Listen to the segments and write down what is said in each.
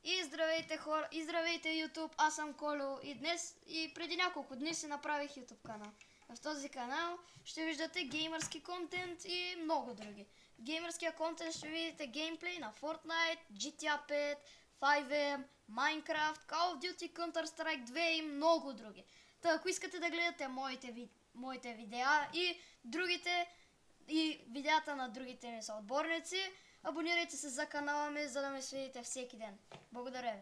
И здравейте хора, и здравейте YouTube, аз съм Колю и преди няколко дни си направих YouTube канал. В този канал ще виждате геймърски контент и много други. В геймърския контент ще видите геймплей на Fortnite, GTA 5, 5M, Minecraft, Call of Duty, Counter-Strike 2 и много други. Та ако искате да гледате моите видеа и видеята на другите ми съотборници, абонирайте се за канала ми, за да ме следите всеки ден. Благодаря ви.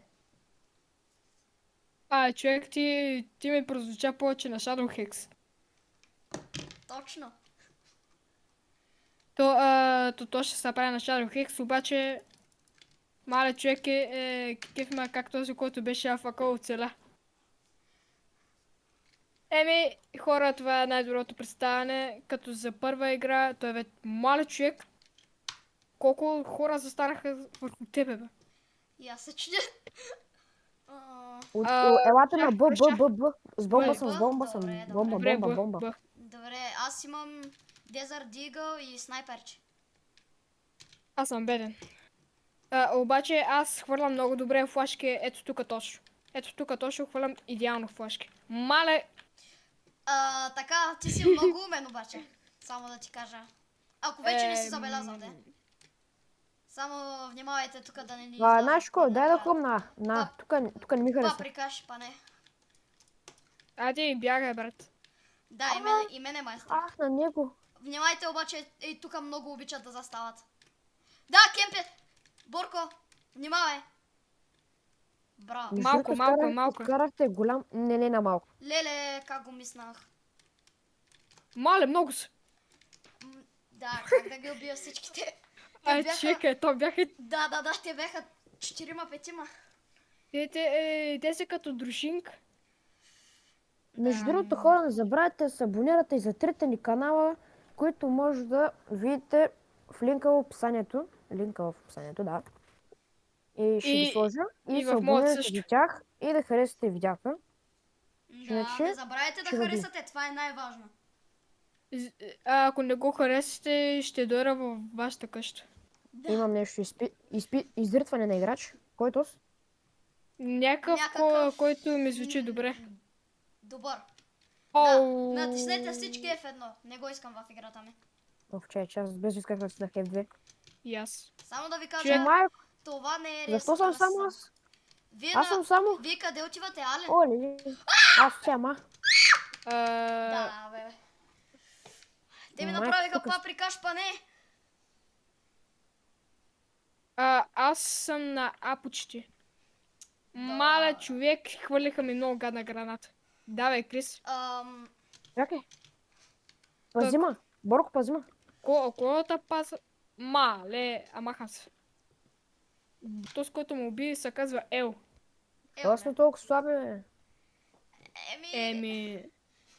Човек, ти ми прозвуча повече на Shadow Hex. Точно. То ще се направи на Shadow Hex, обаче мале човек кеф ма как този, който беше афакъл оцеля. Хора, това е най-доброто представяне, като за първа игра, той е мале човек. Колко хора застанаха върху тебе, бе? И аз се чудя. Елате на Б. С бомба съм, Добре, бомба. Добре, аз имам Desert Eagle и снайперче. Аз съм беден. Обаче аз хвърлям много добре флашки, ето тук точно. Ето тук точно хвърлям идеално флашки. Мале! Така, ти си много умен обаче. Само да ти кажа. Ако вече не си забелязал, де. Само внимавайте тук да не ни излажат. Знаеш кой, дай да хрумна. Тук не ми хареса. Паприкаш, пане. Айде, бягай, брат. Да, и мене майстор. Ах, на него. Внимайте обаче, тук много обичат да застават. Да, кемпе! Борко, внимавай! Браво. Малко. Карахте голям, не на малко. Леле, как го мислях. Мале, много са. Да, как да ги убия всичките. Чекай, то бяха... Да, те бяха 4-5. Те са като дружинка. Между другото, хора, не забравяйте да се абонирате и за трите ни канала, които може да видите в линка в описанието. Да. И ще ги сложа. И се абонирате за тях и да харесате видеята. Да, не забравяйте да харесате, това е най-важно. Ако не го харесате, ще дойда във вашата къща. Да. Имам нещо. Издрътване на играч. Който? Някакъв, който ми звучи добре. Добър. Натиснете всички F1. Не го искам в играта ми. Аз без исках да си на F2. И аз. Само да ви кажа, това не е Защо съм само аз? Аз съм само. Вие къде отивате, Ален? Оле, аз няма. Да, бе. Те ми направиха паприкаш, пане. Аз съм на А почти. Мале човек, хвърлиха ми много гадна граната. Давай, Крис. Чакай. Пазима. Борко, пазима. Колата паза... Мале, амахам се. Този, който му уби, се казва Ел. Това сме толкова слаби, бе.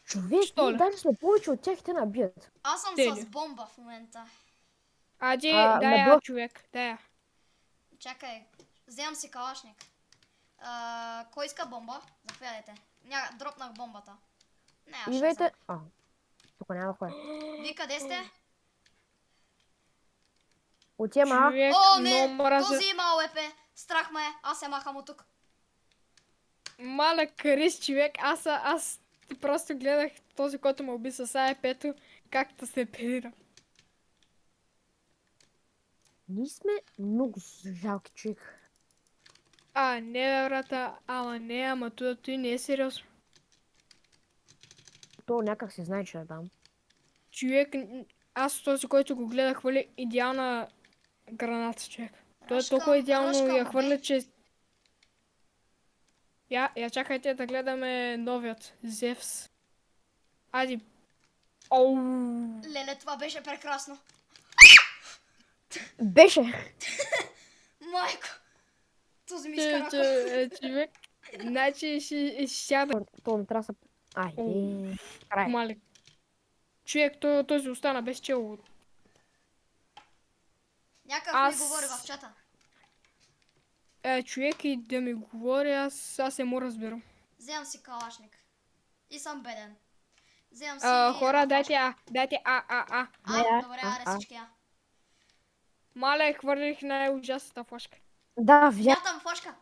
Човек, ние даже сме повече от тях, те набият. Аз съм с бомба в момента. Дай човек, дай. Чакай, вземам си калашник. Кой иска бомба? Заповядайте. Дропнах бомбата. Не, Идвайте. Тук няма кой. Вие къде сте? Отивам. О, не! Този има ОЕП. Страх ме, аз се махам от тук. Мале, Крис, човек, аз просто гледах този, който ме уби с АЕП-то, как да се педира. Ние сме много жалки, човек. Не, брата, ама той не е сериозно. То някак се знае, че да дам. Човек, аз този, който го гледах, хвърли идеална граната, човек. Той е толкова идеално я хвърля, че... Я чакайте да гледаме новият, Зевс. Айде. Леле, това беше прекрасно. Беше! Майко! Този ми изкарака. Човек, значи ще сяда. То не трябва да край. Мале. Човек, този остана без чело. Някакъв ми говори в чата. Човек и да ми говори, аз не му разбирам. Вземам си калашник. И съм беден. Вземам си... Хора, дайте А. Добре, аре всички Мале, хвърлих най-ужасната флашка. Да, вярвам. Мятам флашка.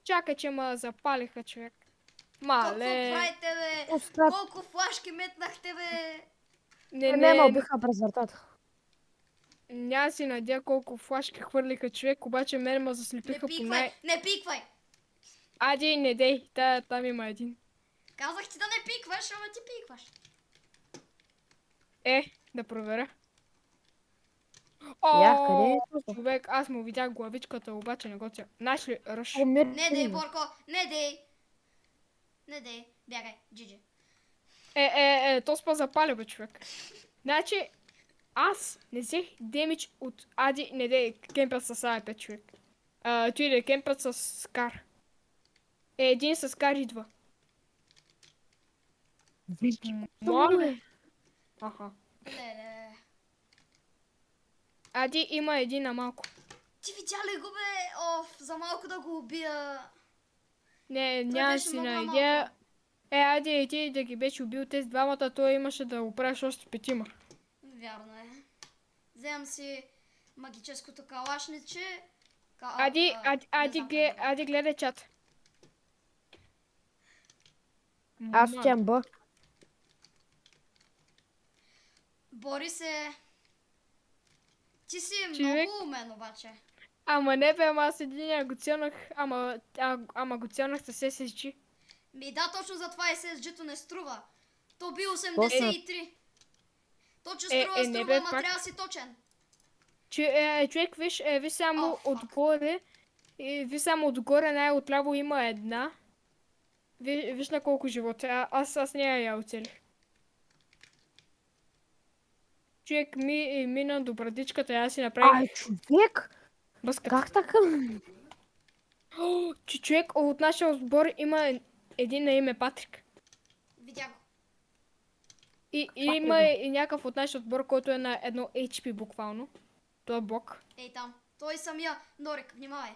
Чакай, че ма запалиха, човек. Какво Мале. правите, бе? Остат. Колко флашки метнахте, бе? Не ме убиха през вратата. Няма си надя колко флашки хвърлиха, човек, обаче мен ме Не заслепиха по пиквай, не пиквай! Ади, не дей, там има един. Казах ти да не пикваш, ама ти пикваш. Да проверя. Къде е това? Човек, аз му видях главичката, обаче не го ця. Знаеш ли, ръш? Не дей, Борко, не дей. Не дей, бягай, джиджи. То спа запали, бе, човек. Значи, аз не взех демидж от Ади, не дей, кемпът с АП, човек. Той да кемпът с Кар. Един с Кар идва. Моля. Аха. Леле. Ади има един на малко. Ти видя ли го, бе? Оф, за малко да го убия. Не, Той няма беше си много на на идея. малко. Ади, ти да ги беше убил тези двамата, той имаше да го правиш още петима. Вярно е. Вземам си магическото калашниче. Ади, гледай чат. Аз Ма, отивам Б. Бори се. Ти си Човек. много умен, обаче. Ама не бе, аз един го целнах, ама го целнах с SSG. Да, точно за това SSG-то не струва. То би 83. Точно струва, не бе, ама пак. трябва да си точен. Човек, виж само отгоре. Виж само отгоре, най-отляво има една. Виж на колко живота. Аз не я оцелих. Човек мина до брадичката и аз си направих Човек! бъската. Как така? Човек от нашия отбор има един на име Патрик. Видя го. И има и някакъв от нашия отбор, който е на едно HP буквално. Той е бог. Ей там. Той самия Норик, внимавай.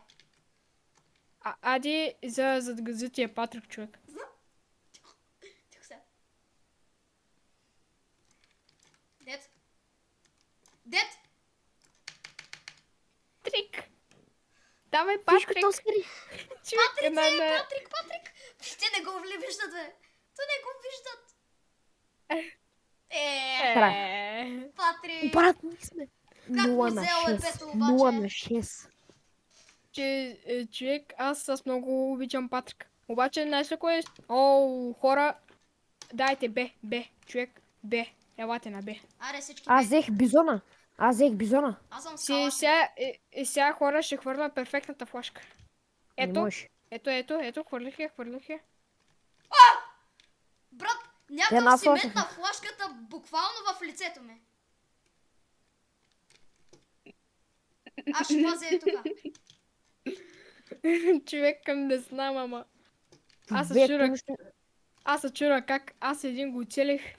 Ади за да ти е Патрик, човек. Тихо се. Дед. Дед! Трик! Давай, Всичко Патрик! то скри. Патрик! Те не го виждат, бе. Те не го виждат. Патрик! Брат, ние сме. Как 0 ми на взел 6. епето, 0 обаче? на 6. Човек, аз много обичам Патрик. Обаче, знаеш ли кое е? Хора, дайте Б, човек, Б. Елате на Б. Аре, всички Аз бе. взех бизона. Аз съм скала. Сега хора ще хвърля перфектната флашка. Не Ето, можеш. ето, хвърлих я. Брат, Те някакъв си нафлашиха. метна флашката буквално в лицето ми. Аз ще пазя е тука. Човек към не знам, ама. Аз се Човек, чудя, нищо- как аз един го оцелих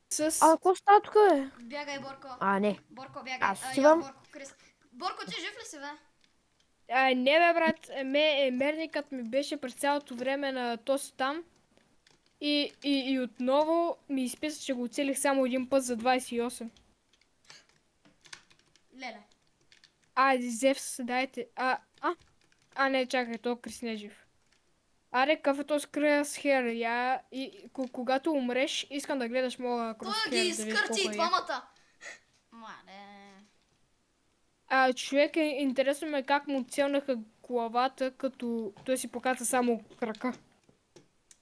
с... какво става тук, бе? Бягай, Борко. Не. Борко, бягай. Аз отивам. Борко, Крис. Борко, ти жив ли си, бе? Не бе, брат, мерникът ми беше през цялото време на този там. И отново ми изписа, че го оцелих само един път за 28. Леле. Зевс, дайте. Не, чакай, то Крис не е жив. Аре, какъв е този кръсхер? Когато умреш, искам да гледаш моя Той кръсхер. ги изкърти и двамата. Мале. Човек, интересно ме как му целнаха главата, като той си показа само крака.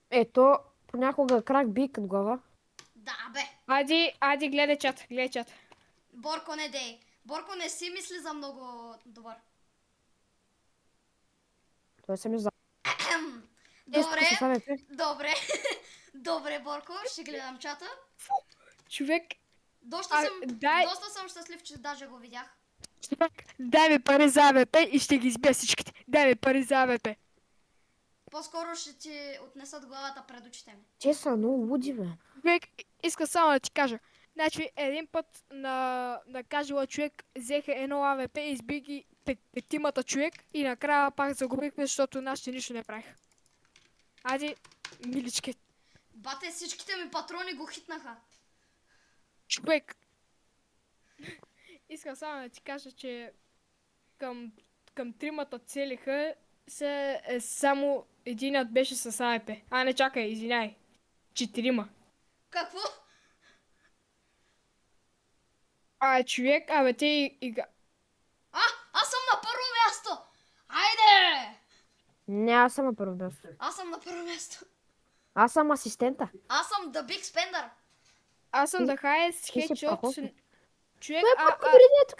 Ето, понякога крак би като глава. Да, бе. Ади, гледай чат. Борко, не дей. Борко, не си мисли за много добър. Той се ми за... Добре. Добре, Борко, ще гледам чата. Човек, Доста съм щастлив, че даже го видях. дай ми пари за АВП и ще ги избия всичките. Дай ми пари за АВП. По-скоро ще ти отнесат главата пред очите ми. Те са много луди, бе. Човек, иска само да ти кажа. Значи, един път на кажела човек взеха едно АВП и изби ги петимата човек и накрая пак загубихме, защото нашите нищо не правиха. Ади, милички. Бате, всичките ми патрони го хитнаха. Човек. Искам само да ти кажа, че към тримата целиха само единът беше с АЕП. А, не, чакай, извиняй. 4. Какво? Човек, абе, те игра... Аз съм на първо място! Айде! Не, аз съм на първо място. Аз съм на първо място. Аз съм асистента. Аз съм The Big Spender. Аз съм the highest ти си headshot. прахосно. Човек, Кой е по-добре тук?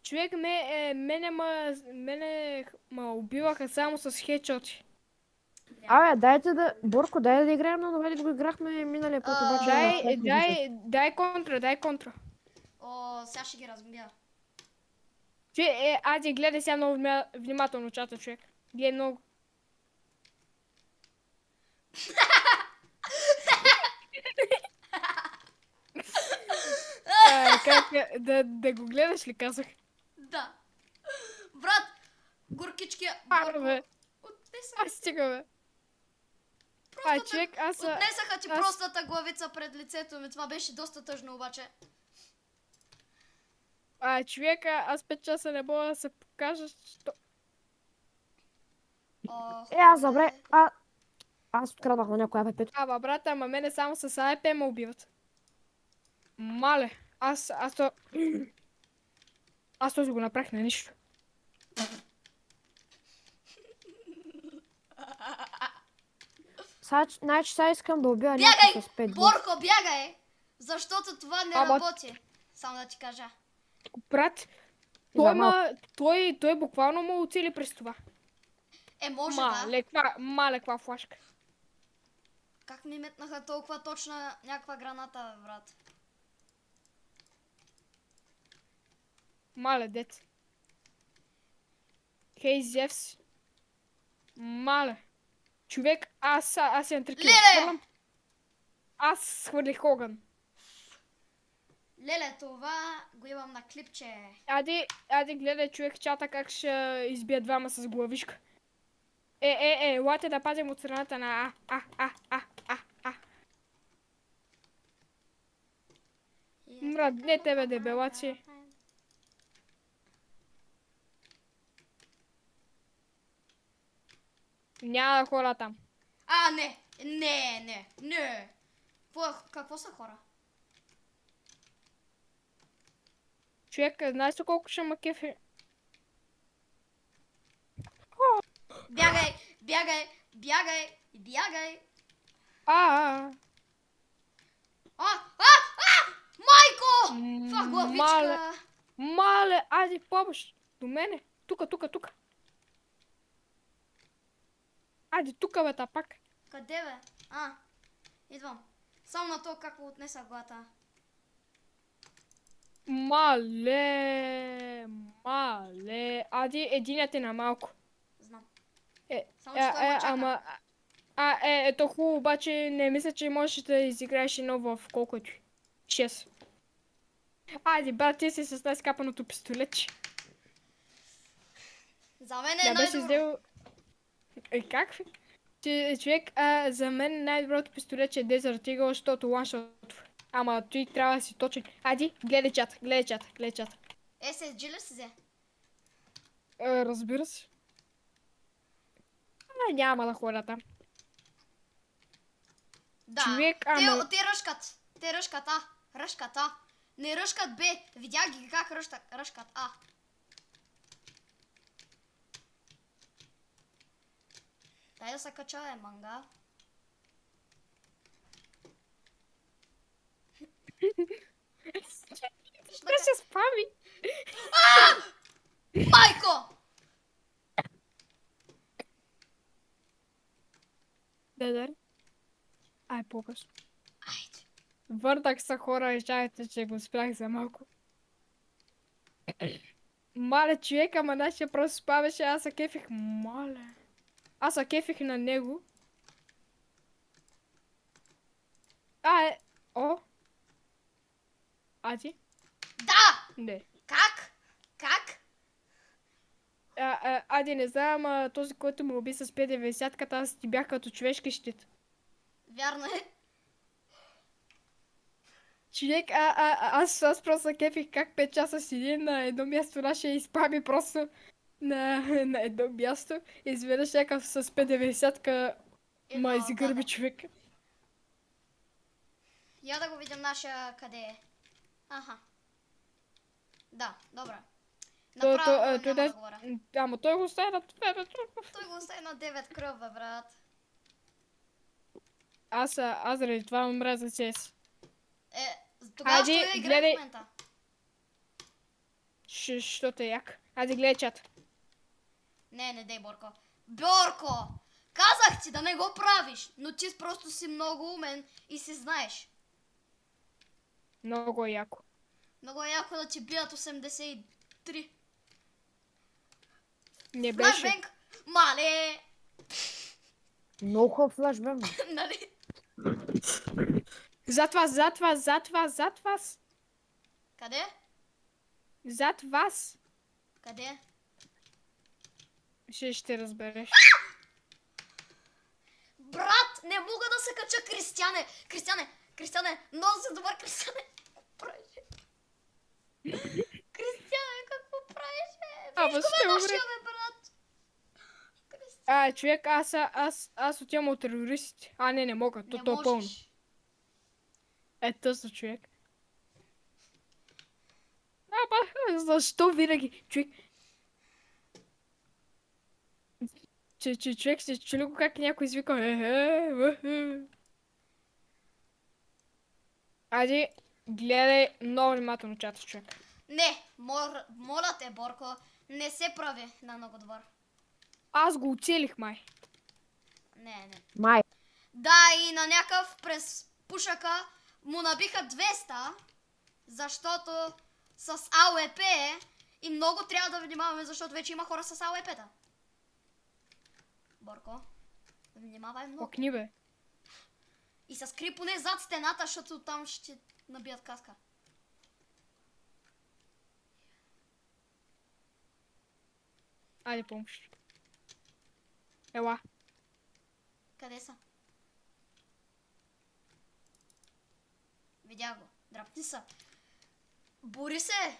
човек мене ма убиваха само с хедшоти. Абе, дайте да... Борко, дай да играем на това, да го играхме миналия път, обаче... Дай контра. О, сега ще ги разбия. Ади, гледай сега много внимателно чата, човек. Гледай много. Да го гледаш ли, казах? Да. Брат, горкичкия... Бе. Стига, бе. Човек, Отнесаха ти простата главица пред лицето ми. Това беше доста тъжно, обаче. Човека, аз 5 часа не мога да се покажа, що... Аз добре. Аз откраднах на някоя АП-то. Брата, ама мене само с АЕП ме убиват. Мале, аз този го направих на нищо. Значи сега искам да убия Бягай! някой с 5 Борко, бягай! Защото това не работи. Само да ти кажа. Брат, той буквално му оцели през това. Може да. Мале, каква флашка. Как ми метнаха толкова точна някаква граната, брат? Мале, дет. Хей, Зевс. Мале. Човек, аз имам 3 кила. Аз хвърлих огън. Леле, това го имам на клипче. Ади, гледай, човек, чата как ще избия двама с главишка. Лате да пазим от страната на Брат, не тебе, дебелаци. Няма да хора там. Не. Какво са хора? Човек, знаеш ли колко ще ма кефи? Бягай! Майко! Това главичка! Мале, ади, помощ! До мене! Тука! Ади, тука, бе, тапак! Къде, бе? Идвам. Само на то как го отнеса глата. Мале! Ади, единят е на малко. Знам. Само че той ме чака. Ето хубаво, обаче не мисля, че можеш да изиграеш едно в колкото 6. Айде, брат, ти си с най-скапаното пистолетче. За мен е най-добро. Как? Човек, за мен най-доброто пистолетче е Desert Eagle, защото ланшотва. Ама той трябва да си точен. Айди, гледай чата. SSG ли си взе? Разбира се. Няма да ходя там. Да, човек, те ръшкат, Не ръшкат, бе. Видях ги как ръшкат, Дай да се кача, манга. Ще се спами. Майко! Да. По-късно. Айде. Върнах се, хора, и чакайте, че го спрях за малко. Мале, човека, ама нашия просто спавеше, аз се кефих, мале. Аз се кефих на него. Ади? Да! Не. Как? Ади, не знам, ама този, който му уби с 50-ката, аз ти бях като човешки щит. Вярно е. Човек, аз просто кефих как 5 часа седи на едно място наше и спами просто на едно място и изведнъж някакъв с 50-ка ма изгърби човек. Я да го видим нашия къде е. Аха. Да, добре. Направо няма да говоря. Ама той го остави на това. Той го остави на 9 кръв, бе, брат. Аз заради това умря за CS. Тогава ще я играе в момента. Що те як? Айде гледай чат. Не дей, Борко. Борко! Казах ти да не го правиш, но ти просто си много умен и си знаеш. Много яко. Много е яко да ти бият 83. Не беше. Флашбенк! Мале! Много хубав флашбек. Нали? Зад вас. Къде? Зад вас. Къде? Ще разбереш. Брат, не мога да се кача, Кристияне, много си добър, Кристияне. Какво правиш? Кристияне, какво правиш? Виж го ме нощия, бе, брат. Човек, аз отивам от терористите. Не мога, то е пълно. Тъсно, човек. Защо винаги, човек? Човек се чули го как някой извика. Айде, гледай много внимателно чата, човек. Не, моля те, Борко, не се прави на много добър. Аз го оцелих, май. Не. Май. Да, и на някакъв през пушака му набиха 200, защото с АОЕП и много трябва да внимаваме, защото вече има хора с АОЕП-та. Борко, внимавай много. Окни, бе. И се скри поне зад стената, защото там ще набият каска. Айде, помощ. Ела. Къде са? Видях го. Дръпни са. Бори се!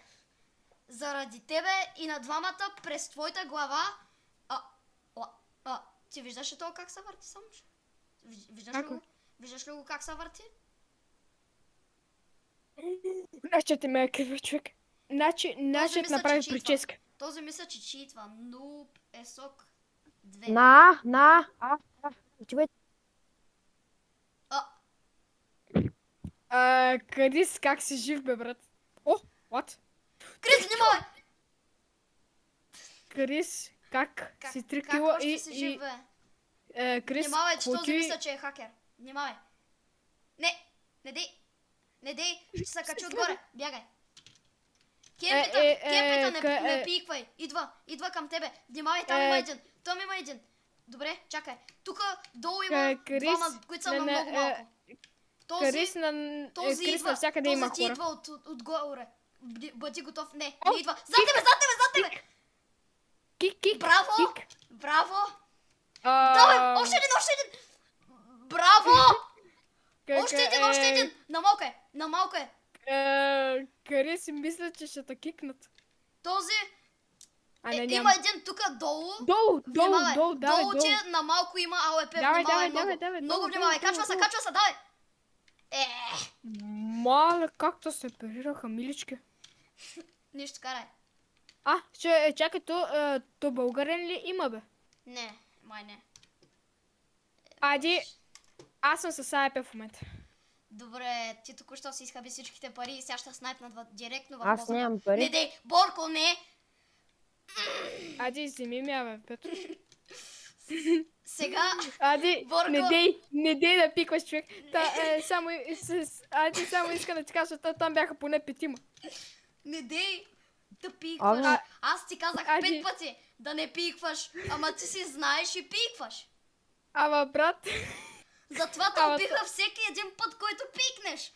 Заради тебе и на двамата през твоята глава. Ти виждаш ли това как се върти само? Виждаш ли го как се върти? Начът ме е крива, човек. Начът направи прическа. Този мисля, че читва. Нуб е сок 2. Крис, как си жив, бе, брат? What? Крис, внимавай! Крис, как си 3 Как кила още си жив, бе? Крис, Внимавай, че този мисля, че е хакер. Внимавай. Не дей, ще се качи отгоре. Бягай. Кемпита, не пиквай. Идва към тебе. Внимавай, там има един. Добре, чакай. Тук долу има двама, които са на много малко. Крис навсякъде има хора. Този ти идва отгоре. Бъди готов. Не идва. Зад тебе! Кик. Браво! Давай, още един! Браво! Още един! На малко е! Крис, мисля, че ще те кикнат. Този... има един тук долу. Долу, долу, че на малко има АОЕП. Внимавай много внимавай. Качва се, давай! Мале, както се оперираха, милички. Нищо, карай. Чакай, то българен ли има, бе? Не, май не. Аз съм с АЕП в момента. Добре, ти току-що си изхаби всичките пари и сега ще снайпнат директно в Аз нямам пари. Не дей, Борко, не! Вземи ме, бе, Петро. Сега, Борко... Не дей да пикваш, човек. Само иска да ти кажа, там бяха поне 5. Не дей да пикваш. Аз ти казах 5 пъти да не пикваш, ама ти си знаеш и пикваш. Ама, брат... Затова те убиха всеки един път, който пикнеш.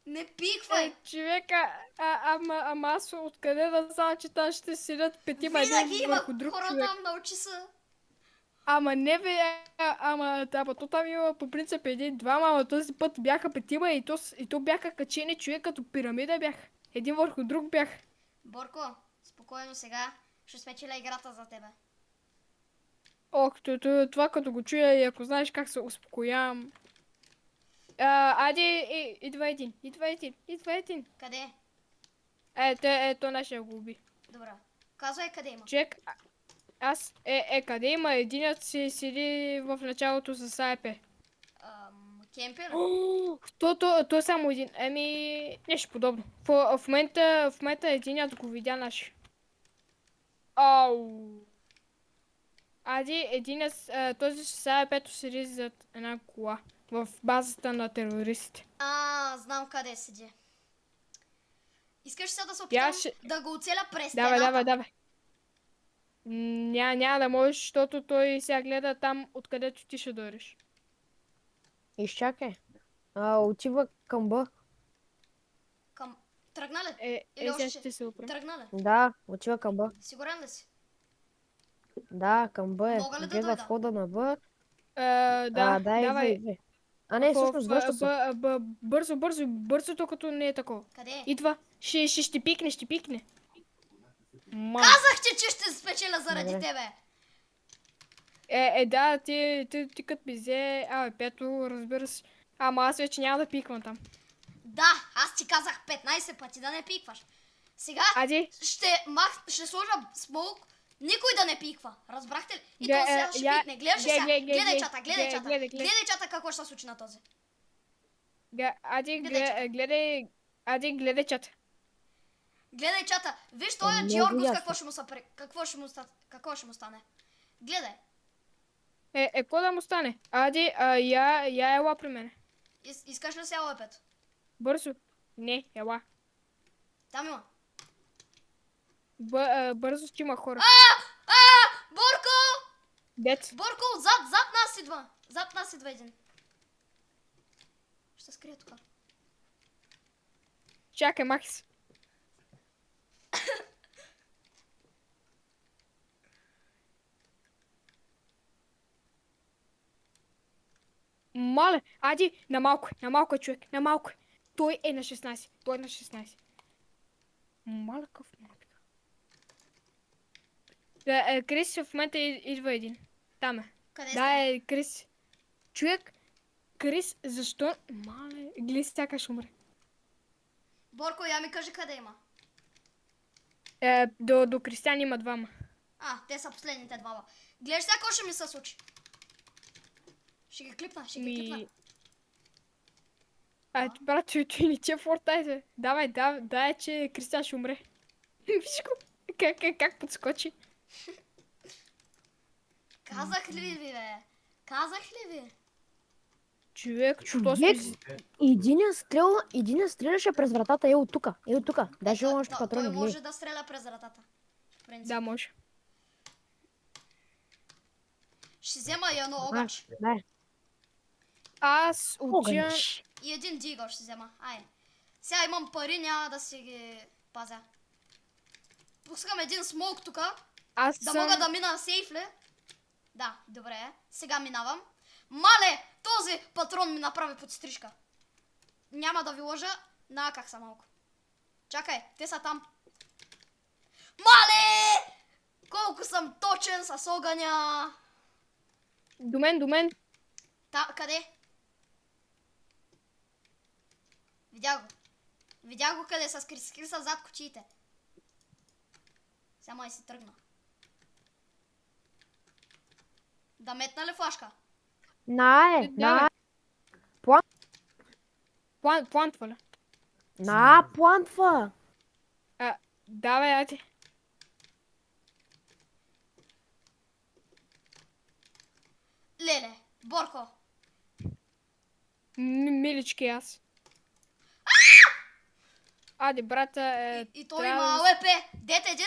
Не пиквай. Човека, ама аз откъде да знам, че там ще седят 5 един върху друг човек. Винаги има хора там, научи се. Ама не бе, то там има по принцип 1-2, ама този път бяха 5 и то бяха качени човек като пирамида бях. Един върху друг бях. Борко, спокойно сега. Ще спечеля играта за тебе. Ох, това като го чуя и ако знаеш как се успокоявам. Айде, идва един. Къде? То нашия го уби. Добре. Казвай къде има. Чек, аз, къде има? Единят си седи в началото с АЕП. Кемпер? То е само един. Нещо подобно. В момента единят го видя наши. Ау. Ади, единят, този с АЕП-то седи зад една кола. В базата на терористите. Знам къде седи. Искаш сега да се опитам да го оцеля през Давай. Няма да можеш, защото той сега гледа там, откъдето ти ще дойдеш. Изчакай. Отива към Б. Тръгна ли? Или Сега още ще се опрем. тръгна ли? Да, отива към Б. Сигурен ли си? Да, към Б е. Мога ли да Гледа дойда? входа на Б. Да, Давай. идва. Не, всъщност връща се. Бързо, докато не е такова. Къде? Идва. Ще пикне. Казах ти, че ще спечеля заради Добре. тебе. Да, ти като ми взе пето, разбира се. Ама аз вече няма да пиквам там. Да, аз ти казах 15 пъти да не пикваш. Сега Ади, ще сложа смоук, никой да не пиква. Разбрахте ли? И Ге- то сега ще я- пикне. Гледаш ли ге- сега? ге- Гледай ге- чата, ге- гледай чата. гледай. Гледай чата какво ще се случи на този. гледай чата. Гледай чата. Виж този Много Джиоргус ясно. какво ще му стане. Гледай. Какво да му стане? Я ела при мене. Искаш ли сега лепето? Бързо. Не, ела. Там има. Бързо ще има хора. Борко! Дет. Борко, зад нас идва. Зад нас идва един. Ще се скрия тук. Чакай, махи се. Мале, на малко е човек, на малко. Той е на 16. Мале, какъв малък. Крис в момента идва един. Там е. Къде Да, Крис. Човек, Крис, защо? Мале, гледай сякаш умре. Борко, я ми кажи къде има. До Кристиан има двама. Те са последните двама. Гледаш сега какво ще ми се случи. Ще ги клипна. Брат, той не че фортайзе. Давай, че Кристиан ще умре. Виж го, как подскочи. Казах ли ви, бе? Казах ли ви? Човек, Човек, единия стреляше през вратата, от тука. Даже още патрони. Той гледай. може да стреля през вратата. В принцип. Да, може. Ще взема и едно огач. Да. Аз отивам... Огъниш. И един дигър ще взема. Сега имам пари, няма да си ги пазя. Пускам един смок тука. Аз Да съм... мога да мина сейф ли? Да, добре. Сега минавам. Мале, този патрон ми направи подстрижка. Няма да ви лъжа, наках са малко. Чакай, те са там. Мале! Колко съм точен с огъня! До мен. Къде? Видях го къде са скри са зад кочиите. Сега май си тръгна. Да метна ли флашка? Плантва ли? Плантва. Давай, айде. Леле, Борко. Милички аз. Аде, брата, И той трябва има да- ЛП. Дете един?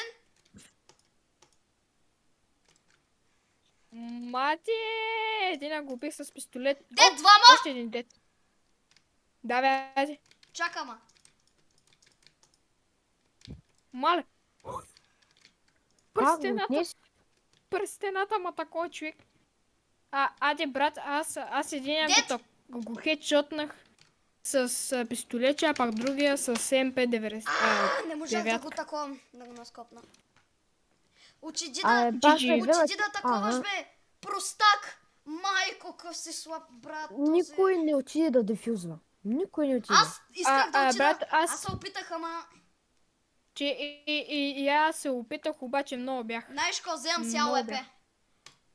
Мати, един го убих с пистолет. Дед, двама! Още един дед. Давай, айде. Чакама. Мале. Пръстената. Пръстената, ма такой човек. Аде, брат, аз един Дед! го хедшотнах с пистолече, а пак другия с МП-90. Не можах да го девятка. такова, да го наскопна. Учиди Абе, да... баш Джиджи. ме гледа. Учиди да таковаш, Ага. бе! Простак! Майко, къв си слаб, брат, този... Никой не отиде да дефюзва. Никой не отиде. Аз исках да отида. брат, Аз се опитах, ама... че и аз се опитах, обаче много бях. Знаеш ко, вземам си Много АВП. бях.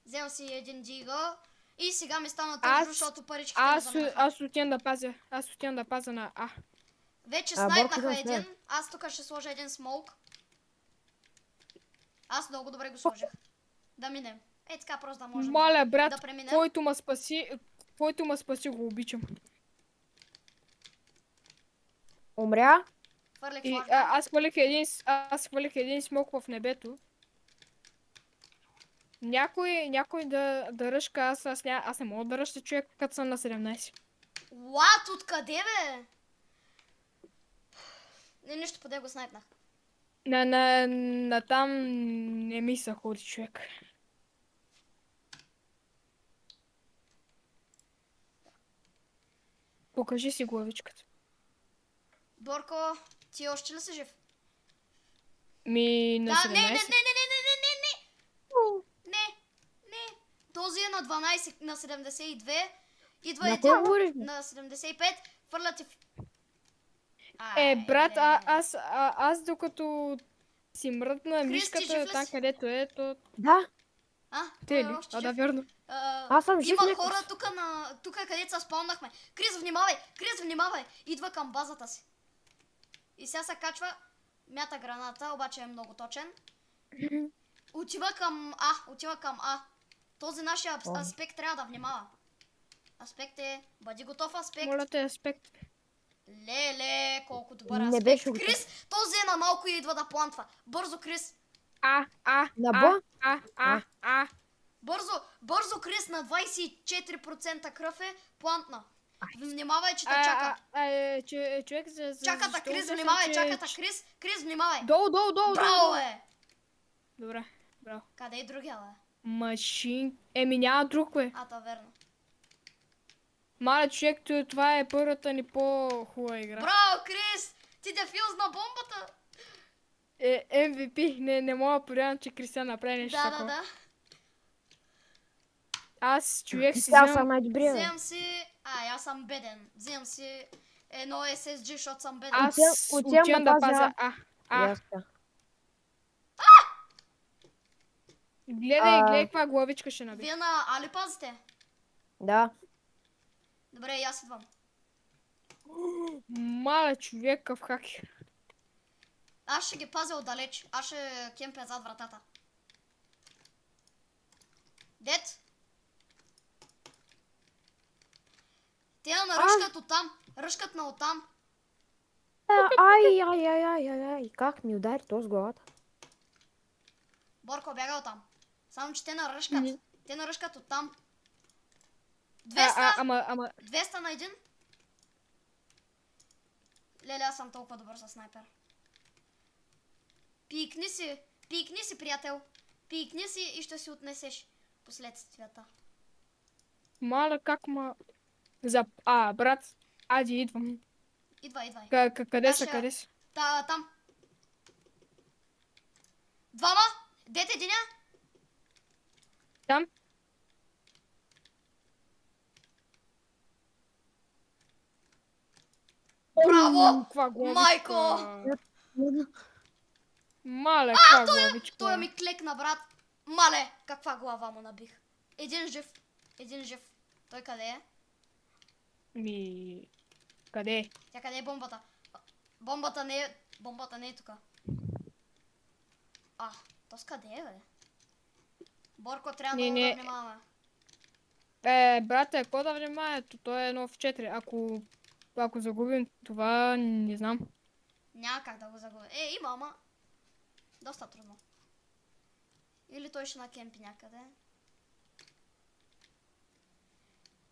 Вземам си един дига. И сега ми стана тъжно, Аз- защото паричките ми заминаха. Аз отивам да пазя. Аз отивам да пазя на А. Вече Борко снайпнаха да успее. един. Аз тук ще сложа един смоук. Аз много добре го сложих. Да минем. Е така просто да можем Моля, брат, да преминем. който ме спаси, го обичам. Умря? Хвърлих И флажбек. аз хвърлих един смок в небето. Някой да ръшка, аз не мога да ръща човек, като съм на 17. What? Откъде, бе? Не, нищо, поде го снайпнах. На там не ми се ходи човек. Покажи си главичката. Борко, ти още ли си жив? На Да, 17. не. Не. Този е на 12, на 72. Идва На един кой говориш, бе? на 75. Фърля ти... Брат, леле. аз докато си мръдна Кристи, мишката жив ли там си? където е, то Да. те той е ли? още Да, жив. верно. Аз съм жив Има някакъв. хора тук където се спълнахме. Крис, внимавай! Идва към базата си. И сега се качва, мята граната, обаче е много точен. Отива към А. Този нашия аспект трябва да внимава. Аспект е... Бъди готов, аспект. Моля те, аспект. Леле, колко добър Не аспект. беше готов. Крис, този е на малко и идва да плантва. Бързо, Крис. На Б? Бързо, Крис, на 24% кръв е плантна. Внимавай, че те чака. Човек за Чаката, защо Крис, усещам, внимавай, че- чаката, Крис, внимавай. Долу. Браво, е! Добре, браво. Къде е другия, бе? Машин... Няма друг, бе. То верно. Маля, човек, това е първата ни по-хубава игра. Браво, Крис! Ти дефюз на бомбата! MVP, не мога да повярвам, че Кристиан направи нещо такова. Да. Аз, човек, си Сега взимам... съм най-добрия. бе. Вземам си... аз съм беден. Вземам си едно SSG, защото съм беден. Аз Отивам отивам да да пазя пазя И аз така. Гледай каква главичка ще наби. Вие на Али пазите? Да. Добре, и аз идвам. Маля, човек, къв хаки. Аз ще ги пазя отдалеч. Аз ще кемпя зад вратата. Дет? Те наръшкат оттам. Ръшкат на оттам. Ай. Как ми удари то с главата? Борко, бяга оттам. Само, че те наръшкат. Мгм. Те наръшкат оттам. 200? Ама... 200 на един? Леле, аз съм толкова добър със снайпер. Пикни си, приятел. Пикни си и ще си отнесеш последствията. Маля, как ма... брат, ади, идвам. Идвай. Къде Аз са, ще- къде са? Там. Двама? Дете единя? Там? Браво! Каква главичка. Майко! Маля, каква главичка. Той ми клекна, брат. Мале, каква глава му набих. Един жив. Той къде е? Къде е? Тя къде е бомбата? Бомбата не е тук. То с къде е, бе? Борко, трябва Не, много не. да внимаваме. Брате, какво да внимава? То е 1 в 4. Ако загубим това, не знам. Няма как да го загубя. Има, ама... Доста трудно. Или той ще накемпи някъде.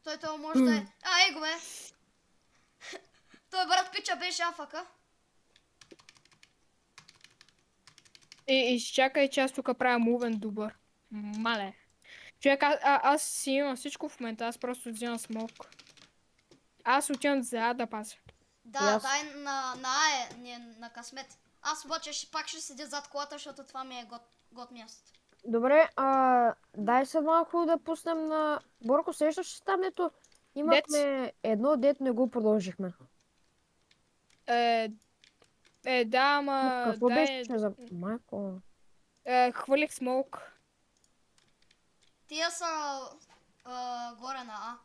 Той може да е... Его бе! Той брат пича беше афака. Изчакай, че аз тук правя мувен добър. Мале. Човек, аз си имам всичко в момента, аз просто взимам смок. Аз отивам за А да пазя. Да, Аз- дай на А е, не на късмет. Аз обаче пак ще седя зад колата, защото това ми е год място. Добре, дай се малко да пуснем на... Борко, сещаш се там, ето имахме едно, дето не го продължихме. Да, ама Какво дай... беше за... Майко... Хвърлих смолк. Тия са горе на А.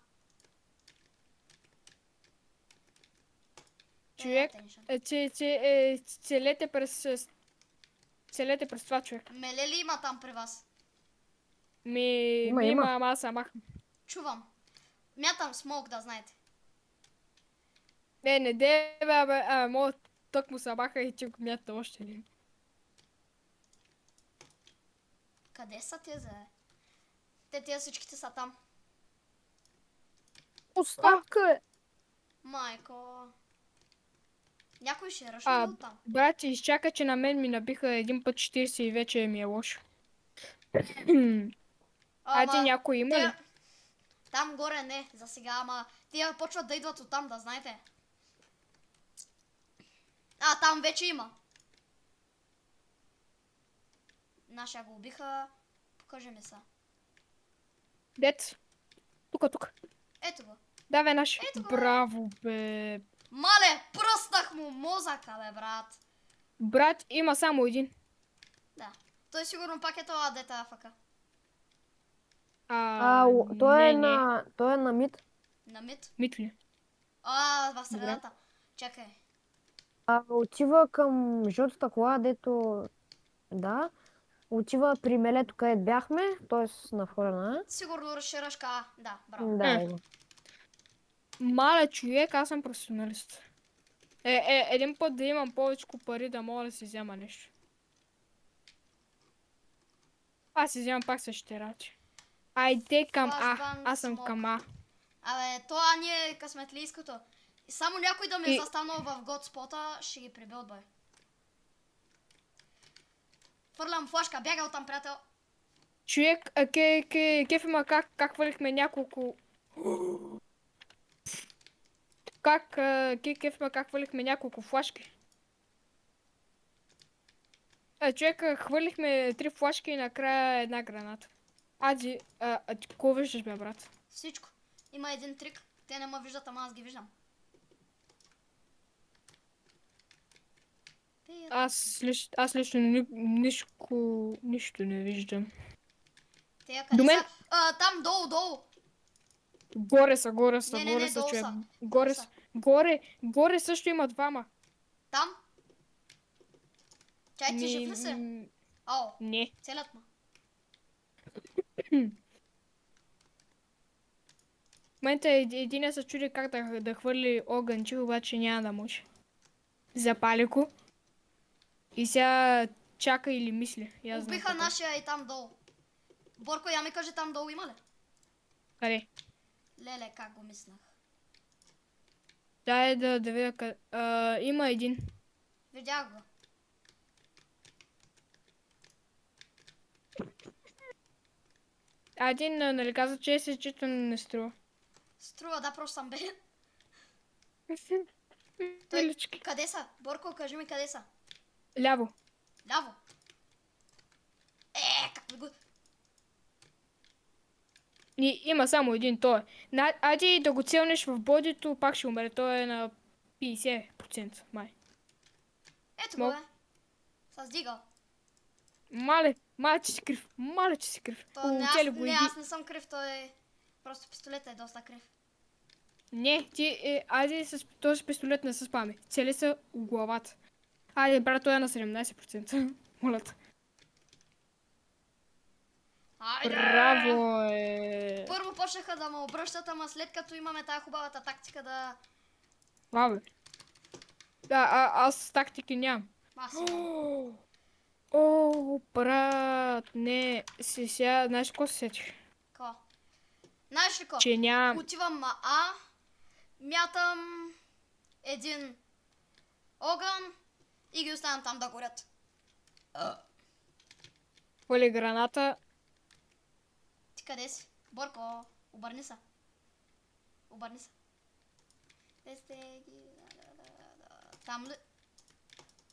Човек, целете през това, човек. Меле ли има там при вас? Има. Има, ама аз съм махам. Чувам. Мятам смок, да знаете. Не де, бе, моят тък му се маха и че го мята още ли. Къде са тези? Тия всичките са там. Оставка е! Майко. Някой ще ръшва ли оттам? Брат, изчака, че на мен ми набиха един път 40 и вече ми е лошо. Айде, някой има ли? Там горе не, за сега, ама тия почват да идват оттам, да знаете. Там вече има. Наша го убиха. Покажи ми са. Дец. Тук. Ето го. Давай наш. Ето го, Браво, бе. Мале, пръснах му мозъка, бе, брат. Брат, има само един. Да. Той сигурно пак е това дета афака. Той е не. на мид. На мид? Мит ли? В средата. Чакай. Отива към жълтата кола, дето... Да. Отива при мелето, където бяхме, т.е. на входа на... Сигурно разширашка А. Да, браво. Да, его. Мале човек, аз съм професионалист. Един път да имам повече пари, да мога да си взема нещо. Аз си вземам пак същите работи. Айде към А. Аз съм към А. Абе, това ни е късметлийското. И само някой да ме е застанал в готспота, ще ги прибе от бой. Фърлям флашка, бяга оттам, приятел. Човек, кеф има как хвърлихме няколко... Кеф има как хвърлихме няколко флашки. Човек, хвърлихме 3 флашки и накрая една граната. Ади, какво виждаш, бе, брат? Всичко. Има един трик. Те не ме виждат, ама аз ги виждам. Аз лично нищо не виждам. Те къде са? Там, долу. Горе са, Не, долу човек. са. Горе също има двама. Там? Чай, ти жив ли си? Не. Целят ма. В момента един се чуди как да хвърли огънче, обаче няма да може. Запали го. И сега чака или мисли. Убиха нашия и там долу. Борко, я ми кажи там долу има ли? Къде? Леле, как го мислях. Дай да видя къде. Има един. Видях го. Един, нали каза, че се чето не струва. Струва, да, просто съм бе. Милички. Къде са? Борко, кажи ми къде са. Ляво. Ляво. Как ми го... Има само един, той е. Айде да го целнеш в бодито, пак ще умре. Той е на 50% май. Ето го, бе. С дигал. Мале, че си крив. Не, аз не съм крив, той просто пистолетът е доста крив. Не, айде с този пистолет не се спами. Цели са у главата. Айде, брат, той е на 17%. Моля те. Айде! Браво е! Първо почнаха да ме обръщат, ама след като имаме тая хубавата тактика да... Бабе. Да, аз тактики нямам. Аз имам. О, брат, не. Сега, знаеш какво се сетих? Какво? Знаеш ли какво? Че нямам... Отивам на А, мятам един огън и ги оставям там да горят. Хвали граната. Ти къде си? Борко, обърни се. Обърни се. Те сте ги... Там ли?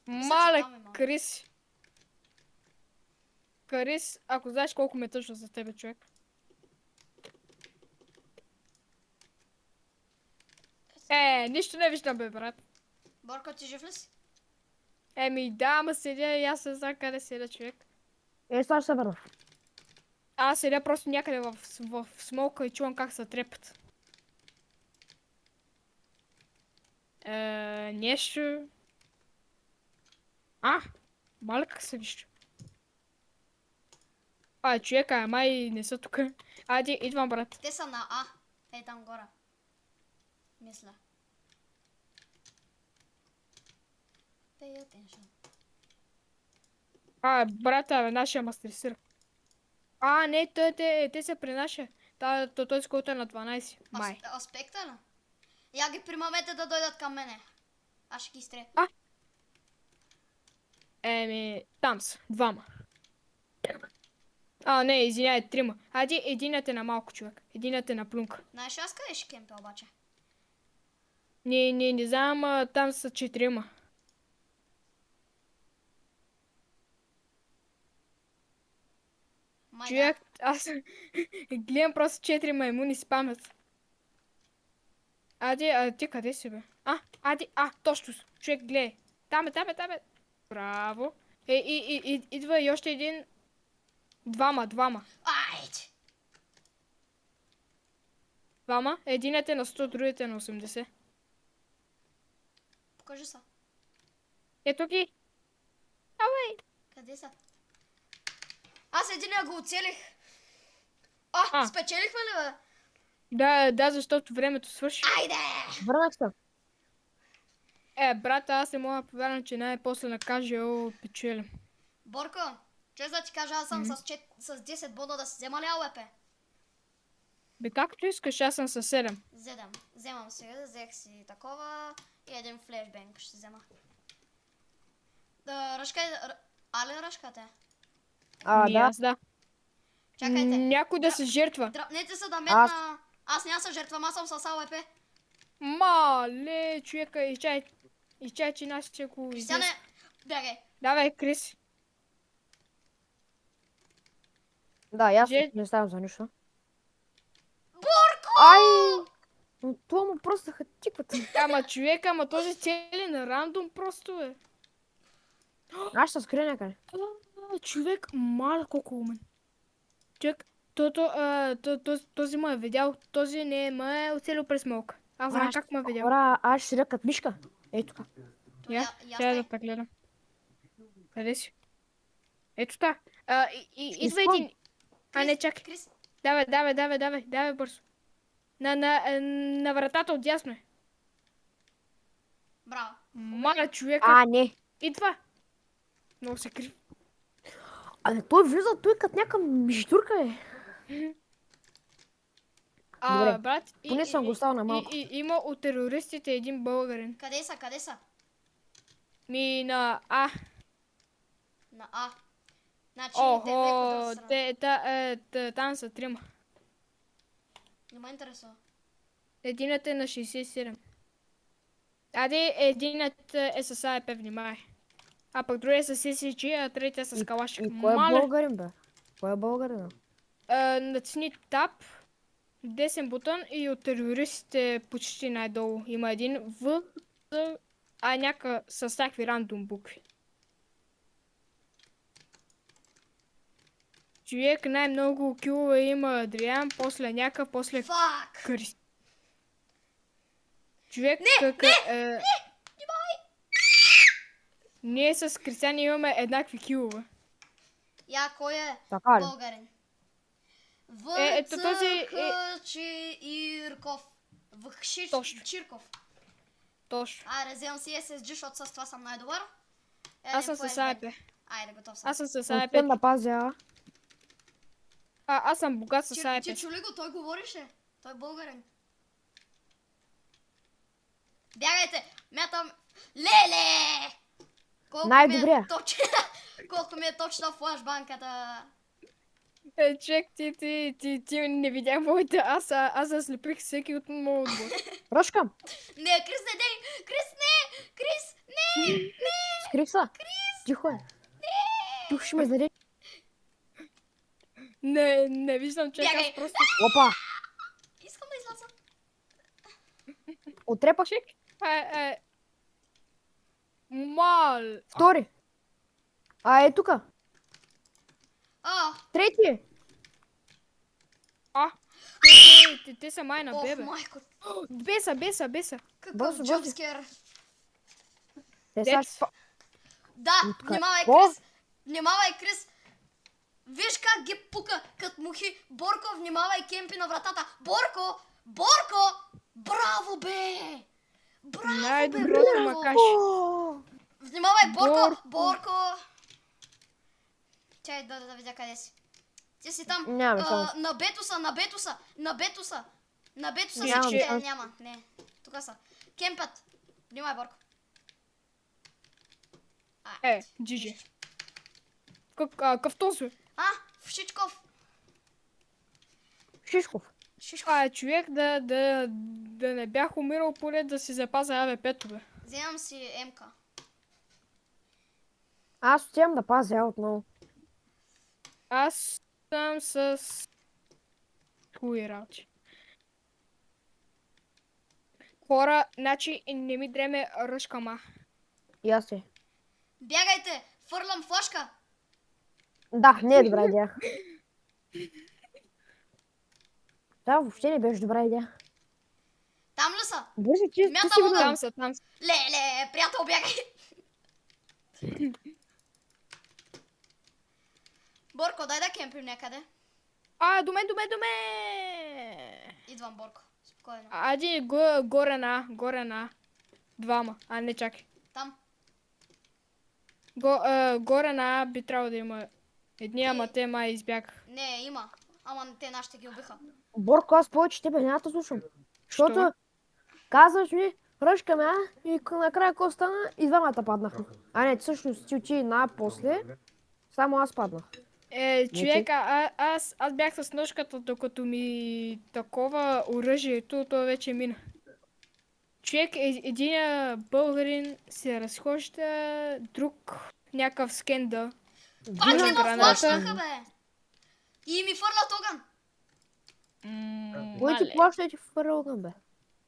Мале, там има. Крис. Крис, ако знаеш колко ме тъжа за тебе, човек. Нищо не виждам, бе, брат. Борко, ти жив ли си? Еми, да, ама седя и аз не знам къде седя, човек. Сега ще се върна. Аз седя просто някъде в смолка и чувам как се трепат. Нещо... Мале как се вижда. Човека, май не са тук. Айде, идвам, брат. Те са на А. Ей, там горе. Мисля. Pay attention. Брата, нашия ма стресира. Не, те са при нашия. Той с който е на 12. Май. Аспекта ли? Я ги примамете да дойдат към мене. Аз ще ги изтрия. Там са. Двама. Не, извиняй, трима. Айде, единят е на малко, човек. Единят е на плюнка. Знаеш, аз къде ще кемпя обаче? Не знам, там са 4. Май Човек, аз гледам просто 4 маймуни спамят. Ти къде си, бе? Точно. Човек, гледай. Там е. Браво. Идва и още един. Двама. Айде! Двама. Единът е на 100, другият е на 80. Покажи са. Ето ги. Къде са? Аз единия го оцелих. Спечелихме ли, бе? Да, защото времето свърши. Айде! Върнах се. Брата, аз не мога да повярвам, че най-после на кажел печелим. Борко, чест да ти кажа, аз съм с 10 бода да си взема ли АВП? Бе, както искаш, аз съм със 7. Вземам сега, взех си такова и един флешбенг ще взема. Али ръшкате? Да. Чакайте. Някой да се жертва. Дръпнете се да метна. Аз няма се жертвам, аз съм с АВП. Мале, човека, изчай, че нас ще го Кристиане, бягай. Давай, Крис. Да, и аз не ставам за нищо. Борко! Но това му просто хатикват. Ама този цели на рандом просто е. Аз ще скрия някъде. Човек, мале колко умен. Човек, този ме е видял, този не ме е оцелил през малка. Аз знам как ме е видял. Аз ще седя като мишка. Ей тук. Сега да те гледам. Къде си? Ето та. Идва един. Не, чакай. Крис, Давай, бързо. На вратата отдясно е. браво. Мале човека. Не. Идва. Много се крив. Той влиза той като някаква миждурка, бе. Добре, брат, поне съм го оставил на малко. Има от терористите един българин. Къде са? На А. На А. Значи, Там са 3. Не ме интересува. Единът е на 67. Единът е с АЕП, внимай. Пък другия е с SSG, а третия е с калашик. Кой е българин, бе? Кой е българин? Натисни тап, десен бутон и от терористите почти най-долу. Има един В, някакъв с всякакви рандом букви. Човек, най-много килове има Адриан, после някакъв, после Крис. Човек, ние с Кристиан имаме еднакви килове. Кой е българин? Вхчирков. Вхчирков. Точно. Вземам си SSG, защото с това съм най-добър. Аз съм с АЕП. Айде, готов съм. Аз съм с АЕП. Успен да пазя. Аз съм богат с АЕП. Ти чули го? Той говорише. Той е българин. Бягайте! Мятам... Леле! Най-добрия. Колко ми е точна флашбанката. Чек, ти не видях моите. Аз заслепих всеки от моят отбор. Ръшкам. Не, Крис, не дей! Крис, не! Скрих се. Тихо е. Тук ще ме издаде. Не виждам човек, Бягай. аз просто... Опа. Искам да изляза. Отрепах. Човек, мал... Втори. Е тука. А, Трети. А, те са май на ох, бебе. майко. Беса. Какъв Бързо, бързо. джампскер. Те сега Дет. ще... Да, Откъде? внимавай, Какво? Крис. Внимавай, Крис. Виж как ги пука, като мухи. Борко, внимавай, кемпи на вратата. Борко! Браво, бе! Браво, бе, Най-доброто Борко! макаш. О! Внимавай, Борко! Борко. Борко! Чай, да видя къде си. Ти си там. Нямаме шанс. На Бетуса. На Бетуса Нямаме всичките. шанс. Няма, не. Тук са. Кемпът. Внимавай, Борко. Джиджи. Какъв този? Вшичков. Шишков. Шишков. Човек да не бях умирал поне да си запазя АВП-то, бе. Вземам си МК. Аз отивам да пазя отново. Аз съм с... Хуи работи. Хора, значи не ми дреме ръжкама. И аз си. Бягайте! Фърлям флашка! Да, не е добра идея. Това въобще не беше добра идея. Там ли са? Боже, ти си Мятам го огън. Там са. Леле, приятел, бягай! Борко, дай да кемпим някъде. До мен! Идвам, Борко. Спокойно. Ади, горе на. Двама. Не чакай. Там. Горе на би трябвало да има едни, ама те май избягах. Не, има. Ама те нашите ги убиха. Борко, аз повече тебе няма да слушам. Защото казваш ми, ръжкаме, и накрая какво стана? И двамата паднахме. Не, всъщност ти отиди после, само аз паднах. Човек, аз бях с ножката, докато ми такова оръжието, то вече мина. Човек, един българин се разхожда, друг някакъв скендър. Пак ли ма граната. флашнаха, бе? И ми фърлят огън. Кой ти плаща и ти фърля огън, бе?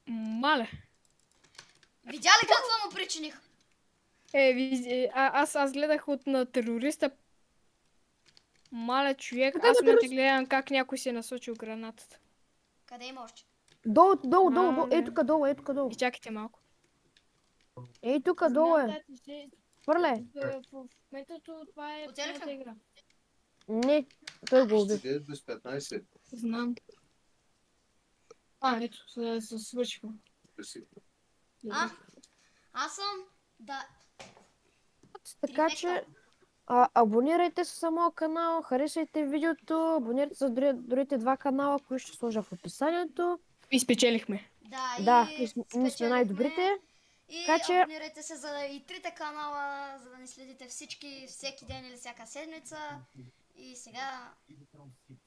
Мале. Видя ли какво му причиних? Аз гледах на терориста. Мале човек, Къде аз го ме терорист? гледам как някой си е насочил гранатата. Къде има още? Долу. Мале. Ей тук долу. И чакайте малко. Ей тук долу е. Хвърля. В момента това е Оцелих ли? първата игра. Не, той го уби. 9 без 15. Знам. Ето, се свършиха. Аз съм да... Така че, абонирайте се за моят канал, харесайте видеото, абонирайте се за другите два канала, които ще сложа в описанието. И спечелихме. Да, и ние сме спечелихме. най-добрите. И Така че- абонирайте се за и трите канала, за да ни следите всички, всеки ден или всяка седмица. И сега...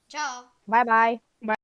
Чао! Бай-бай!